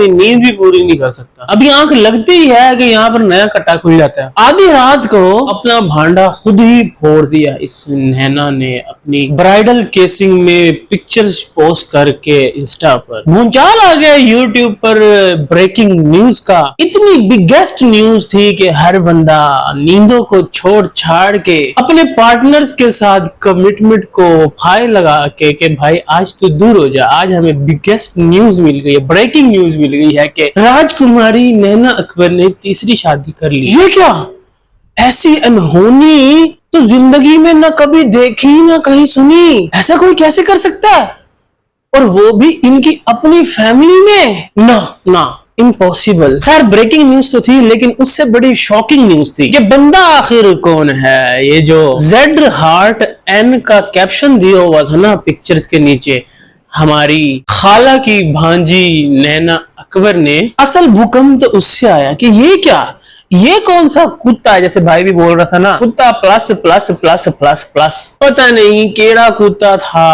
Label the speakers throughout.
Speaker 1: नींद भी पूरी नहीं कर सकता। अभी आंख लगती ही है कि यहाँ पर नया कट्टा खुल जाता है। आधी रात को अपना भांडा खुद ही फोड़ दिया इस नैना ने अपनी ब्राइडल केसिंग में पिक्चर्स पोस्ट करके इंस्टा पर। भूचाल आ गया यूट्यूब पर ब्रेकिंग न्यूज का। इतनी बिगेस्ट न्यूज थी कि हर बंदा नींदों को छोड़ छाड़ के अपने पार्टनर्स के साथ कमिटमेंट को फाइल लगा के भाई आज तो दूर हो जा। आज हमें बिगेस्ट न्यूज मिल गई है, ब्रेकिंग न्यूज मिल गई है कि राजकुमारी नैना अकबर ने तीसरी शादी कर ली। ये क्या, ऐसी अनहोनी तो जिंदगी में ना कभी देखी ना कहीं सुनी। ऐसा कोई कैसे कर सकता है, और वो भी इनकी अपनी फैमिली में? ना इम्पॉसिबल। खैर ब्रेकिंग न्यूज तो थी, लेकिन उससे बड़ी शॉकिंग न्यूज थी। ये बंदा आखिर कौन है? ये जो जेड हार्ट एन का कैप्शन दिया हुआ था ना पिक्चर्स के नीचे, हमारी खाला की भांजी नैना अकबर ने। असल भूकंप तो उससे आया कि ये क्या, ये कौन सा कुत्ता है? जैसे भाई भी बोल रहा था ना, कुत्ता plus plus plus plus plus, पता नहीं केड़ा कुत्ता था।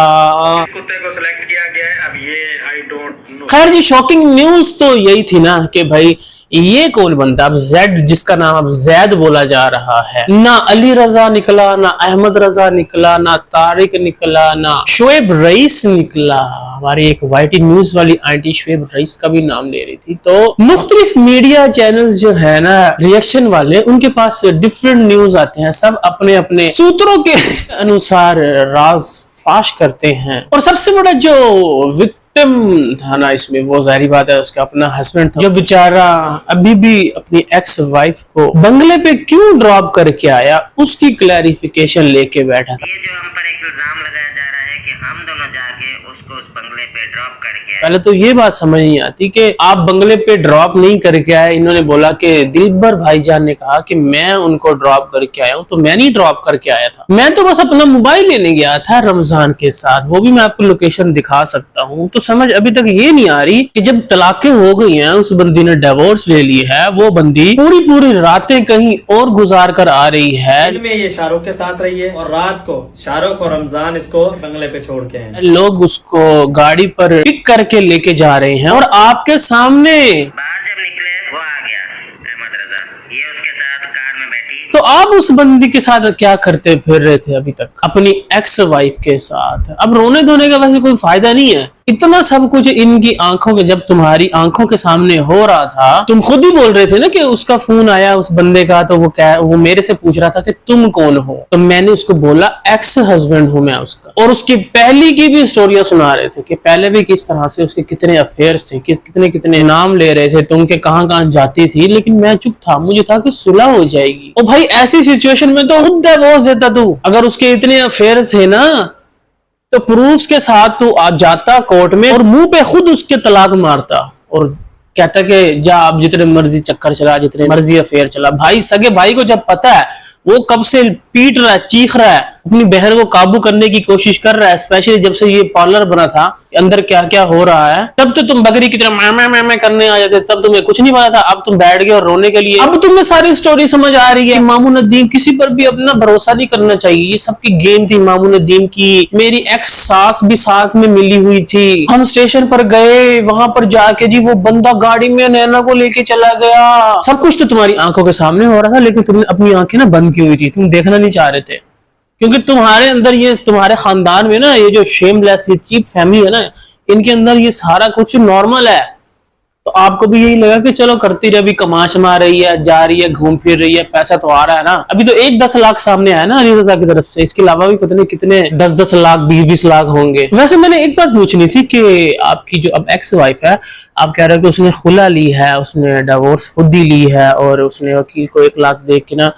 Speaker 2: कुत्ते को सिलेक्ट किया गया है, अब ये आई डोंट नो।
Speaker 1: खैर ये शॉकिंग न्यूज तो यही थी ना कि भाई ये कौन बनता? अब जेड, जिसका नाम अब जैद बोला जा रहा है, ना अली रजा निकला, ना अहमद रजा निकला, ना तारिक निकला, ना शोएब रईस निकला। हमारी एक वाईटी न्यूज वाली आंटी शोएब रईस का भी नाम ले रही थी। तो मुख्तलिफ मीडिया चैनल्स जो है ना रिएक्शन वाले, उनके पास डिफरेंट न्यूज आते हैं। सब अपने अपने सूत्रों के अनुसार राज फाश करते हैं। और सबसे बड़ा जो था ना इसमें, वो जाहिर बात है उसका अपना हस्बैंड था, जो बेचारा अभी भी अपनी एक्स वाइफ को बंगले पे क्यों ड्रॉप करके आया, उसकी क्लैरिफिकेशन लेके बैठा था।
Speaker 2: ये जो हम पर एक इल्जाम लगाया जा रहा है कि हम दोनों जाके उसको उस बंगले पे ड्रॉप करके आए।
Speaker 1: पहले तो ये बात समझ नहीं आती कि आप बंगले पे ड्रॉप नहीं करके आए। इन्होंने बोला कि दिलबर भाईजान ने कहा कि मैं उनको ड्रॉप करके आया हूँ, तो मैं नहीं ड्रॉप करके आया था, मैं तो बस अपना मोबाइल लेने गया था रमजान के साथ, वो भी मैं आपको लोकेशन दिखा सकता हूँ। तो समझ अभी तक ये नहीं आ रही कि जब तलाकें हो गई हैं, उस बंदी ने डिवोर्स ले ली है, वो बंदी पूरी रातें कहीं और गुजार कर आ रही है।
Speaker 3: दिन में ये शाहरुख के साथ रही है और रात को शाहरुख और रमजान इसको बंगले पे छोड़ के हैं।
Speaker 1: लोग उसको गाड़ी पर पिक करके लेके जा रहे हैं और आपके सामने।
Speaker 2: बाहर जब निकले वो आ गया अहमद रजा, ये उसके साथ कार में बैठी।
Speaker 1: तो आप उस बंदी के साथ क्या करते फिर रहे थे अभी तक? अपनी एक्स वाइफ के साथ। अब रोने धोने का वैसे कोई फायदा नहीं है। इतना सब कुछ इनकी आंखों के, जब तुम्हारी आंखों के सामने हो रहा था, तुम खुद ही बोल रहे थे ना कि उसका फोन आया उस बंदे का, तो वो मेरे से पूछ रहा था कि तुम कौन हो, तो मैंने उसको बोला एक्स हस्बैंड हूं मैं उसका। और उसकी पहली की भी स्टोरियां सुना रहे थे कि पहले भी किस तरह से उसके कितने अफेयर्स थे, कितने नाम ले रहे थे, तुम के कहां जाती थी। लेकिन मैं चुप था, मुझे था कि सुलह हो जाएगी। और भाई ऐसी सिचुएशन में तो खुद डिवोर्स देता तू। अगर उसके इतने अफेयर थे ना, तो प्रूफ्स के साथ तू आ जाता कोर्ट में और मुंह पे खुद उसके तलाक मारता और कहता कि जा आप जितने मर्जी चक्कर चला, जितने मर्जी अफेयर चला। भाई सगे भाई को जब पता है, वो कब से पीट रहा है, चीख रहा है, अपनी बहन को काबू करने की कोशिश कर रहा है, स्पेशली जब से ये पार्लर बना था, अंदर क्या क्या हो रहा है। तब तो तुम बकरी की तरह मैं करने आ जाते, तब तुम्हें कुछ नहीं पता था। अब तुम बैठ गए और रोने के लिए। अब तुम्हें सारी स्टोरी समझ आ रही है। मामू नदीम, किसी पर भी अपना भरोसा नहीं करना चाहिए, ये सबकी गेम थी मामू नदीम की। मेरी एक्स सास भी साथ में मिली हुई थी। हम स्टेशन पर गए, वहां पर जाके जी वो बंदा गाड़ी में नैना को लेके चला गया। सब कुछ तो तुम्हारी आंखों के सामने हो रहा था, लेकिन तुमने अपनी आंखें ना बंद की हुई थी, तुम देखना नहीं चाह रहे थे। क्योंकि तुम्हारे अंदर ये, तुम्हारे खानदान में ना ये जो शेमलेस, ये चीप फैमिली है ना, इनके अंदर ये सारा कुछ नॉर्मल है। तो आपको भी यही लगा कि चलो करती रही, अभी कमा शमा रही है, जा रही है, घूम फिर रही है, पैसा तो आ रहा है ना। अभी तो 10 लाख सामने आया ना अली रजा की तरफ से, इसके अलावा भी पता नहीं कितने 10 लाख 20 लाख होंगे। वैसे मैंने एक बात पूछनी थी कि आपकी जो अब एक्स वाइफ है, आप कह रहे हो कि उसने खुला ली है, उसने डिवोर्स खुद ही ली है और उसने वकील को 1 लाख दे के ना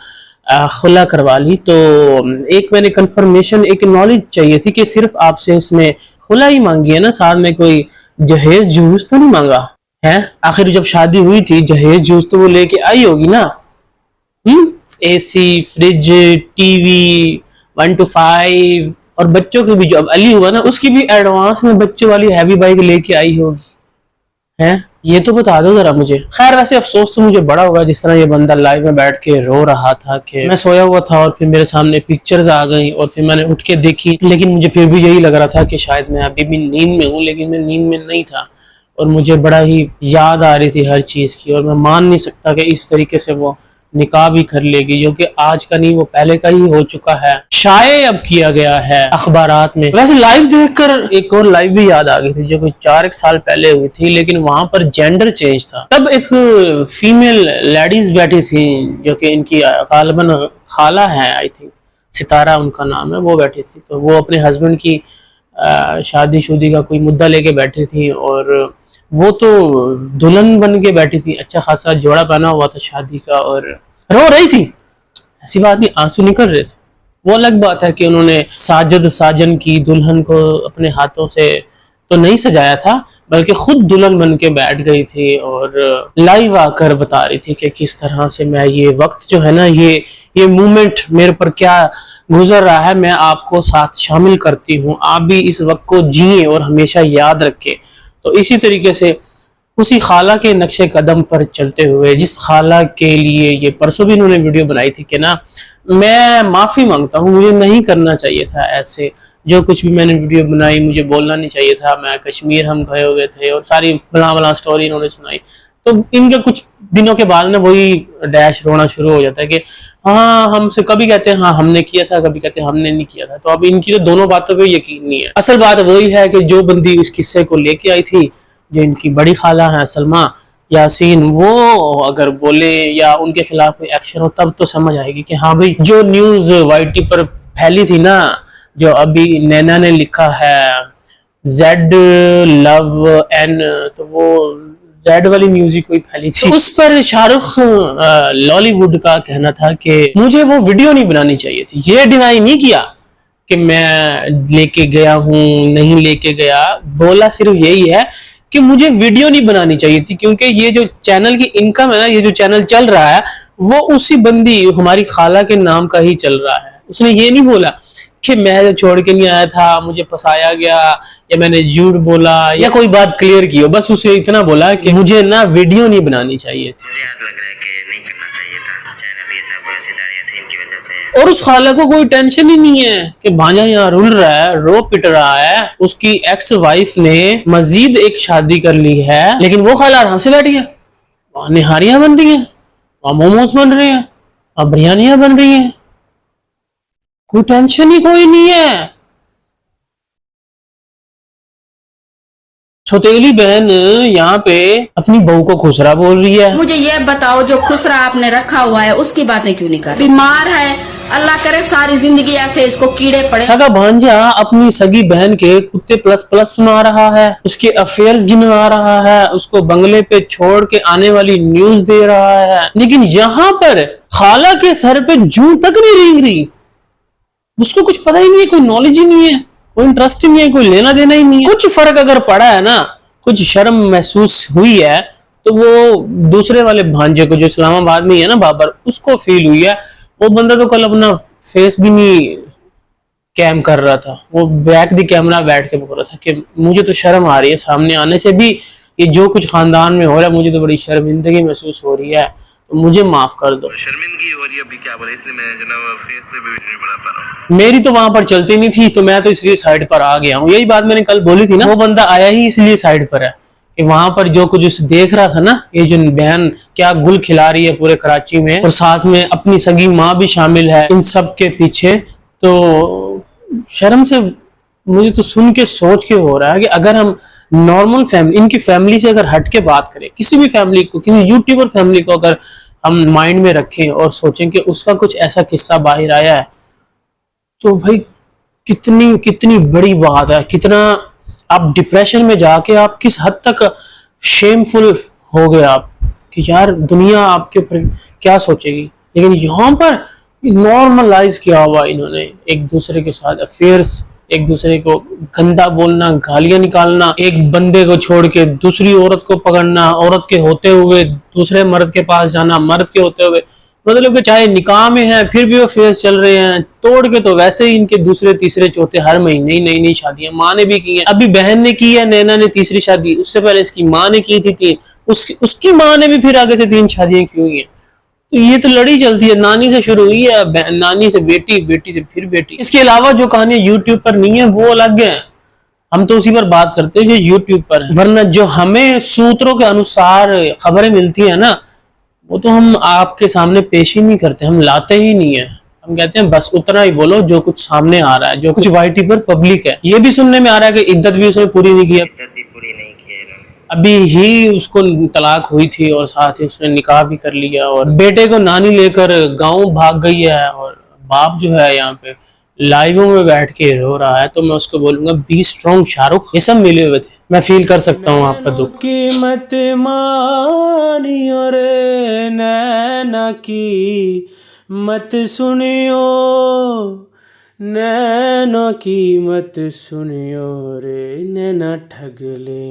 Speaker 1: खुला करवा ली। तो एक मैंने कंफर्मेशन, एक नॉलेज चाहिए थी कि सिर्फ आपसे उसने खुला ही मांगी है ना, साथ में कोई जहेज जूस तो नहीं मांगा है? आखिर जब शादी हुई थी जहेज जूस तो वो लेके आई होगी ना। एसी, फ्रिज, टीवी 1 to 5, और बच्चों की भी, जो अब अली हुआ ना उसकी भी एडवांस में बच्चों वाली हैवी बाइक लेके आई होगी है। ये तो बता दो जरा मुझे। खैर वैसे अफसोस तो मुझे बड़ा हुआ जिस तरह ये बंदा लाइव में बैठ के रो रहा था कि मैं सोया हुआ था और फिर मेरे सामने पिक्चर्स आ गई और फिर मैंने उठ के देखी, लेकिन मुझे फिर भी यही लग रहा था कि शायद मैं अभी भी नींद में हूँ, लेकिन मैं नींद में नहीं था। और मुझे बड़ा ही याद आ रही थी हर चीज़ की, और मैं मान नहीं सकता कि इस तरीके से वो निकाह भी कर लेगी, जो कि आज का नहीं वो पहले का ही हो चुका है, शाये अब किया गया है अखबारात में। वैसे लाइव देखकर एक और लाइव भी याद आ गई थी जो कि 4 साल पहले हुई थी, लेकिन वहां पर जेंडर चेंज था। तब एक फीमेल लेडीज बैठी थी जो कि इनकी गालिबन खाला है, आई थिंक सितारा उनका नाम है, वो बैठी थी। तो वो अपने हस्बैंड की शादी शुदी का कोई मुद्दा लेके बैठी थी, और वो तो दुल्हन बन के बैठी थी, अच्छा खासा जोड़ा पहना हुआ था शादी का, और रो रही थी। ऐसी बात नहीं, आंसू निकल रहे थे। वो अलग बात है कि उन्होंने साजद साजन की दुल्हन को अपने हाथों से तो नहीं सजाया था, बल्कि खुद दुल्हन बन के बैठ गई थी और लाइव आकर बता रही थी कि किस तरह से मैं ये वक्त जो है ना, ये मूवमेंट मेरे पर क्या गुजर रहा है, मैं आपको साथ शामिल करती हूँ, आप भी इस वक्त को जिए और हमेशा याद रखें। तो इसी तरीके से उसी खाला के नक्शे कदम पर चलते हुए, जिस खाला के लिए ये परसों भी इन्होंने वीडियो बनाई थी कि ना मैं माफी मांगता हूँ, मुझे नहीं करना चाहिए था ऐसे, जो कुछ भी मैंने वीडियो बनाई मुझे बोलना नहीं चाहिए था, मैं कश्मीर हम गए हुए थे, और सारी बला बला स्टोरी इन्होंने सुनाई। तो इनके कुछ दिनों के बाद ना वही डैश रोना शुरू हो जाता है कि हाँ हमसे, कभी कहते हैं हाँ हमने किया था, कभी कहते हैं हमने नहीं किया था। तो अब इनकी तो दोनों बातों पे यकीन नहीं है। असल बात वही है कि जो बंदी इस किस्से को लेके आई थी, जो इनकी बड़ी खाला है सलमा यासीन, वो अगर बोले या उनके खिलाफ कोई एक्शन हो तब तो समझ आएगी कि हाँ भाई जो न्यूज वाईटी पर फैली थी ना, जो अभी नैना ने लिखा है जेड लव एन, तो वो जेड वाली म्यूजिक कोई फैली थी, उस पर शाहरुख लॉलीवुड का कहना था कि मुझे वो वीडियो नहीं बनानी चाहिए थी। ये डिनाई नहीं किया कि मैं लेके गया हूँ, नहीं लेके गया, बोला सिर्फ यही है कि मुझे वीडियो नहीं बनानी चाहिए थी, क्योंकि ये जो चैनल की इनकम है ना, ये जो चैनल चल रहा है वो उसी बंदी हमारी खाला के नाम का ही चल रहा है। उसने ये नहीं बोला कि मैं छोड़ के नहीं आया था, मुझे फंसाया गया, या मैंने झूठ बोला, या कोई बात क्लियर की हो। बस उसे इतना बोला कि मुझे ना वीडियो नहीं बनानी चाहिए थी।
Speaker 2: मुझे याद लग रहा है कि नहीं करना चाहिए था चैनल ये सब सितारा यासीन की वजह से।
Speaker 1: और उस खाला को कोई टेंशन ही नहीं है कि भांजा यहाँ रुल रहा है, रो पिट रहा है, उसकी एक्स वाइफ ने मजीद एक शादी कर ली है, लेकिन वो खाला आराम से बैठी है, वहां निहारियां बन रही है, वहां मोमोज बन रहे हैं, वहां बिरयानियां बन रही हैं, कोई टेंशन ही कोई नहीं है। सौतेली बहन यहाँ पे अपनी बहू को खुसरा बोल रही है।
Speaker 4: मुझे ये बताओ, जो खुसरा आपने रखा हुआ है उसकी बातें क्यों नहीं कर रही? बीमार है, अल्लाह करे सारी जिंदगी ऐसे इसको कीड़े पड़े।
Speaker 1: सगा भांजा अपनी सगी बहन के कुत्ते प्लस प्लस सुना रहा है, उसके अफेयर्स गिनवा रहा है, उसको बंगले पे छोड़ के आने वाली न्यूज दे रहा है, लेकिन यहाँ पर खाला के सर पे जूं तक नहीं रेंग रही। उसको कुछ पता ही नहीं है, कोई नॉलेज ही नहीं है, कोई इंटरेस्ट ही नहीं है, कोई लेना देना ही नहीं है। कुछ फर्क अगर पड़ा है ना, कुछ शर्म महसूस हुई है, तो वो दूसरे वाले भांजे को जो इस्लामाबाद में है ना बाबर, उसको फील हुई है। वो बंदा तो कल अपना फेस भी नहीं कैम कर रहा था, वो बैक दी कैमरा बैठ के बोल रहा था कि मुझे तो शर्म आ रही है सामने आने से भी, ये जो कुछ खानदान में हो रहा है मुझे तो बड़ी शर्मिंदगी महसूस हो रही है, तो मुझे माफ कर दो।
Speaker 5: शर्मिंदगी हो रही है अभी क्या बोले, इसलिए मैं जनाब फेस से भी नहीं बना पा रहा हूँ।
Speaker 1: मेरी तो वहां पर चलती नहीं थी, तो मैं तो इसलिए साइड पर आ गया हूँ। यही बात मैंने कल बोली थी ना, वो बंदा आया ही इसलिए साइड पर है कि वहां पर जो कुछ उसे देख रहा था ना, ये जो बहन क्या गुल खिला रही है पूरे कराची में, और साथ में अपनी सगी माँ भी शामिल है इन सब के पीछे, तो शर्म से मुझे तो सुन के सोच के हो रहा है कि अगर हम नॉर्मल फैमिली, इनकी फैमिली से अगर हट के बात करें, किसी भी फैमिली को, किसी यूट्यूबर फैमिली को अगर हम माइंड में रखें और सोचें कि उसका कुछ ऐसा किस्सा बाहर आया है, तो भाई कितनी कितनी बड़ी बात है, कितना आप डिप्रेशन में जाके आप किस हद तक शेमफुल हो गए आप कि यार दुनिया आपके ऊपर क्या सोचेगी। लेकिन यहाँ पर नॉर्मलाइज किया हुआ इन्होंने, एक दूसरे के साथ अफेयर्स, एक दूसरे को गंदा बोलना, गालियां निकालना, एक बंदे को छोड़ के दूसरी औरत को पकड़ना, औरत के होते हुए दूसरे मर्द के पास जाना, मर्द के होते हुए, मतलब कि चाहे निकाह में है फिर भी वो फेस चल रहे हैं, तोड़ के तो वैसे ही इनके दूसरे तीसरे चौथे हर महीने नई नई शादियां माँ ने भी की हैं, अभी बहन ने की है, नैना ने तीसरी शादी, उससे पहले इसकी माँ ने की थी 3, उसकी माँ ने भी फिर आगे से 3 शादियां की हुई हैं। तो ये तो लड़ी चलती है, नानी से शुरू हुई है, नानी से बेटी, बेटी से फिर बेटी। इसके अलावा जो कहानियां यूट्यूब पर नहीं है वो अलग है, हम तो उसी पर बात करते हैं जो यूट्यूब पर है, वरना जो हमें सूत्रों के अनुसार खबरें मिलती है ना, वो तो हम आपके सामने पेश ही नहीं करते, हम लाते ही नहीं है। हम कहते हैं बस उतना ही बोलो जो कुछ सामने आ रहा है, जो कुछ YT पर पब्लिक है। ये भी सुनने में आ रहा है कि इद्दत भी उसने पूरी नहीं की,
Speaker 2: इज्जत भी पूरी नहीं की है इन्होंने।
Speaker 1: अभी ही उसको तलाक हुई थी और साथ ही उसने निकाह भी कर लिया, और बेटे को नानी लेकर गाँव भाग गई है, और बाप जो है यहाँ पे लाइवों में बैठ के रो रहा है। तो मैं उसको बोलूंगा बी स्ट्रॉन्ग शाहरुख, ये सब मिले हुए थे, मैं फील कर सकता हूँ आपका दुख। कीमत मानियो रे नैना की मत सुनियो, नैना की मत सुनियो रे, नैना ठग ले।